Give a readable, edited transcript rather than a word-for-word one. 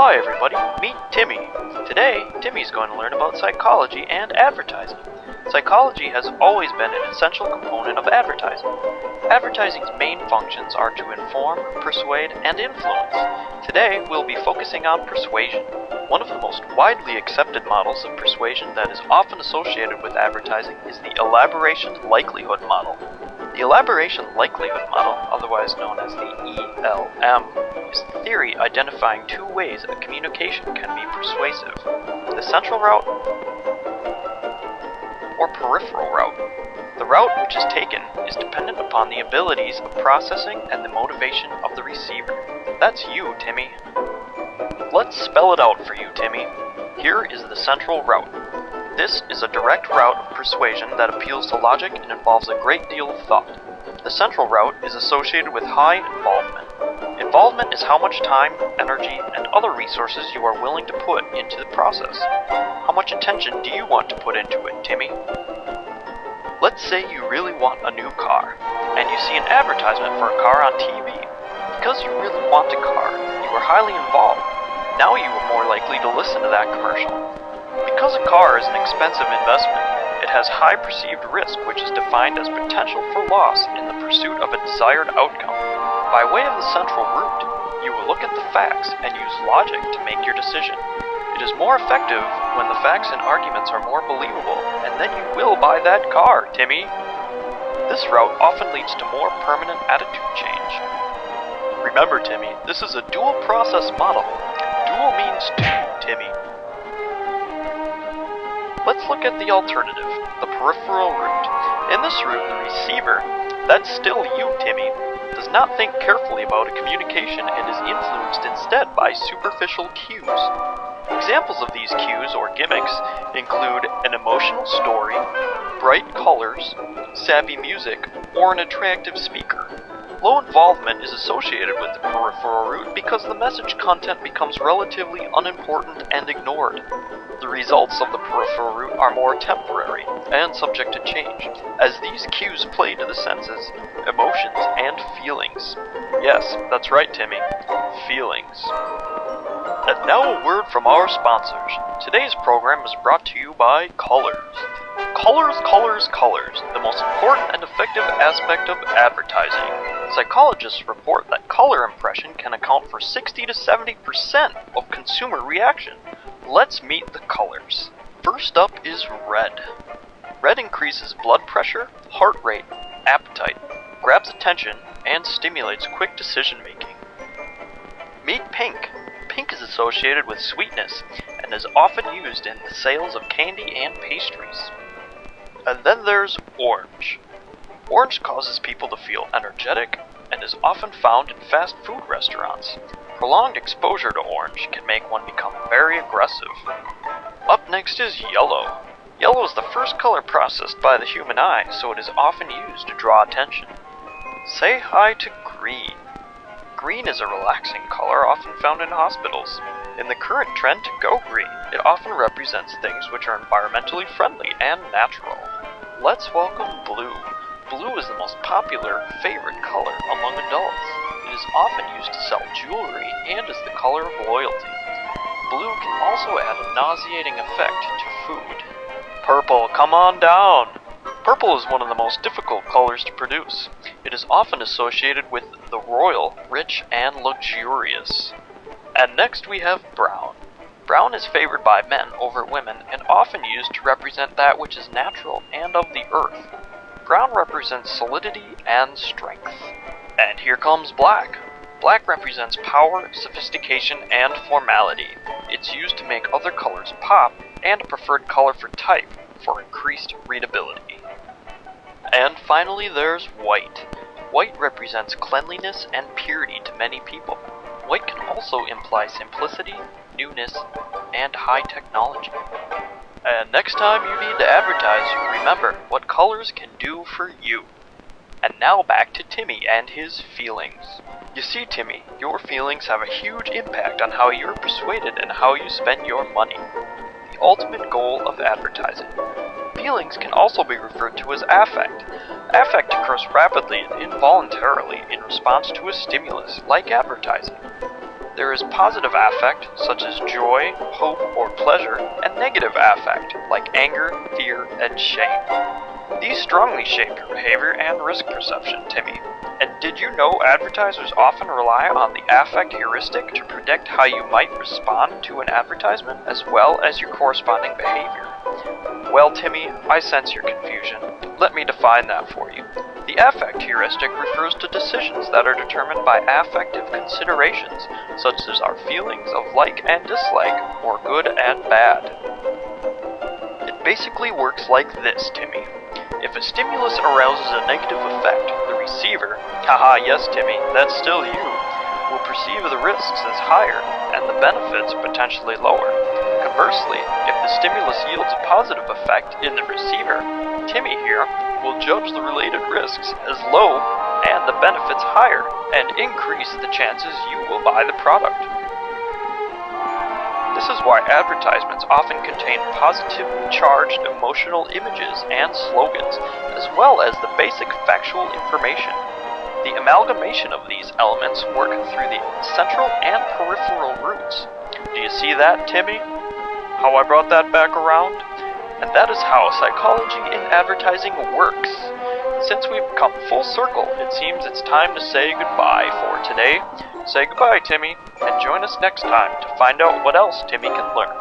Hi everybody, meet Timmy. Today, Timmy's going to learn about psychology and advertising. Psychology has always been an essential component of advertising. Advertising's main functions are to inform, persuade, and influence. Today, we'll be focusing on persuasion. One of the most widely accepted models of persuasion that is often associated with advertising is the elaboration likelihood model. The elaboration likelihood model, otherwise known as the ELM, is the theory identifying two ways a communication can be persuasive: the central route or peripheral route. The route which is taken is dependent upon the abilities of processing and the motivation of the receiver. That's you, Timmy. Let's spell it out for you, Timmy. Here is the central route. This is a direct route of persuasion that appeals to logic and involves a great deal of thought. The central route is associated with high involvement. Involvement is how much time, energy, and other resources you are willing to put into the process. How much attention do you want to put into it, Timmy? Let's say you really want a new car, and you see an advertisement for a car on TV. Because you really want a car, you are highly involved. Now you are more likely to listen to that commercial. Because a car is an expensive investment, it has high perceived risk, which is defined as potential for loss in the pursuit of a desired outcome. By way of the central route, you will look at the facts and use logic to make your decision. It is more effective when the facts and arguments are more believable, and then you will buy that car, Timmy. This route often leads to more permanent attitude change. Remember, Timmy, this is a dual process model. Dual means two, Timmy. Let's look at the alternative, the peripheral route. In this route, the receiver, that's still you, Timmy, does not think carefully about a communication and is influenced instead by superficial cues. Examples of these cues or gimmicks include an emotional story, bright colors, sappy music, or an attractive speaker. Low involvement is associated with the peripheral route because the message content becomes relatively unimportant and ignored. The results of the peripheral route are more temporary and subject to change, as these cues play to the senses, emotions, and feelings. Yes, that's right, Timmy. Feelings. And now a word from our sponsors. Today's program is brought to you by Colors. Colors, colors, colors, the most important and effective aspect of advertising. Psychologists report that color impression can account for 60 to 70% of consumer reaction. Let's meet the colors. First up is red. Red increases blood pressure, heart rate, appetite, grabs attention, and stimulates quick decision making. Meet pink. Pink is associated with sweetness and is often used in the sales of candy and pastries. And then there's orange. Orange causes people to feel energetic and is often found in fast food restaurants. Prolonged exposure to orange can make one become very aggressive. Up next is yellow. Yellow is the first color processed by the human eye, so it is often used to draw attention. Say hi to green. Green is a relaxing color often found in hospitals. In the current trend to go green, it often represents things which are environmentally friendly and natural. Let's welcome blue. Blue is the most popular, favorite color among adults. It is often used to sell jewelry and is the color of loyalty. Blue can also add a nauseating effect to food. Purple, come on down! Purple is one of the most difficult colors to produce. It is often associated with the royal, rich, and luxurious. And next we have brown. Brown is favored by men over women and often used to represent that which is natural and of the earth. Brown represents solidity and strength. And here comes black. Black represents power, sophistication, and formality. It's used to make other colors pop and a preferred color for type for increased readability. And finally there's white. White represents cleanliness and purity to many people. White can also imply simplicity, newness, and high technology. And next time you need to advertise, remember what colors can do for you. And now back to Timmy and his feelings. You see, Timmy, your feelings have a huge impact on how you're persuaded and how you spend your money. The ultimate goal of advertising. Feelings can also be referred to as affect. Affect occurs rapidly and involuntarily in response to a stimulus, like advertising. There is positive affect, such as joy, hope, or pleasure, and negative affect, like anger, fear, and shame. These strongly shape your behavior and risk perception, Timmy. And did you know advertisers often rely on the affect heuristic to predict how you might respond to an advertisement, as well as your corresponding behavior? Well, Timmy, I sense your confusion. Let me define that for you. The affect heuristic refers to decisions that are determined by affective considerations, such as our feelings of like and dislike, or good and bad. It basically works like this, Timmy. If a stimulus arouses a negative effect, the receiver, haha yes Timmy, that's still you, will perceive the risks as higher and the benefits potentially lower. Conversely, if the stimulus yields a positive effect in the receiver, Timmy here will judge the related risks as low and the benefits higher, and increase the chances you will buy the product. This is why advertisements often contain positively charged emotional images and slogans, as well as the basic factual information. The amalgamation of these elements work through the central and peripheral routes. Do you see that, Timmy? How I brought that back around? And that is how psychology in advertising works. Since we've come full circle, it seems it's time to say goodbye for today. Say goodbye, Timmy, and join us next time to find out what else Timmy can learn.